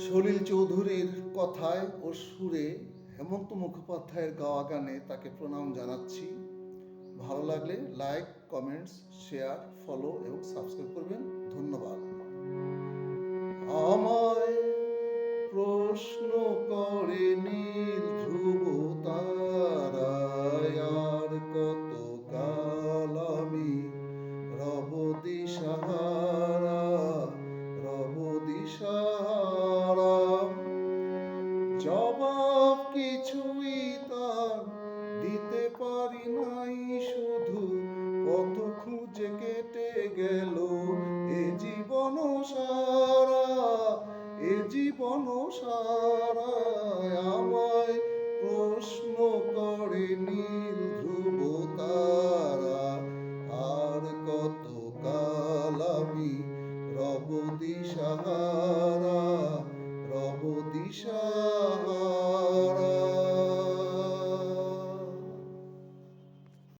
সলিল চৌধুরীর কথায় ও সুরে হেমন্ত মুখোপাধ্যায়ের গাওয়া গানে তাকে প্রণাম জানাচ্ছি। ভালো লাগলে লাইক, কমেন্টস, শেয়ার, ফলো এবং সাবস্ক্রাইব করবেন। ধন্যবাদ। আমায় প্রশ্ন করে নীল ধ্রুব তারায়, আর কত কাল আমি রব দিশাহারা, রব দিশাহারা। জবাব কিছুই তার দিতে পারি নাই, শুধু কত খুঁজে কেটে গেল এ জীবন সারা, এ জীবন সারা। আমায় প্রশ্ন করে নীল ধ্রুব তারা, আর কত কাল আমি রব দিশাহারা।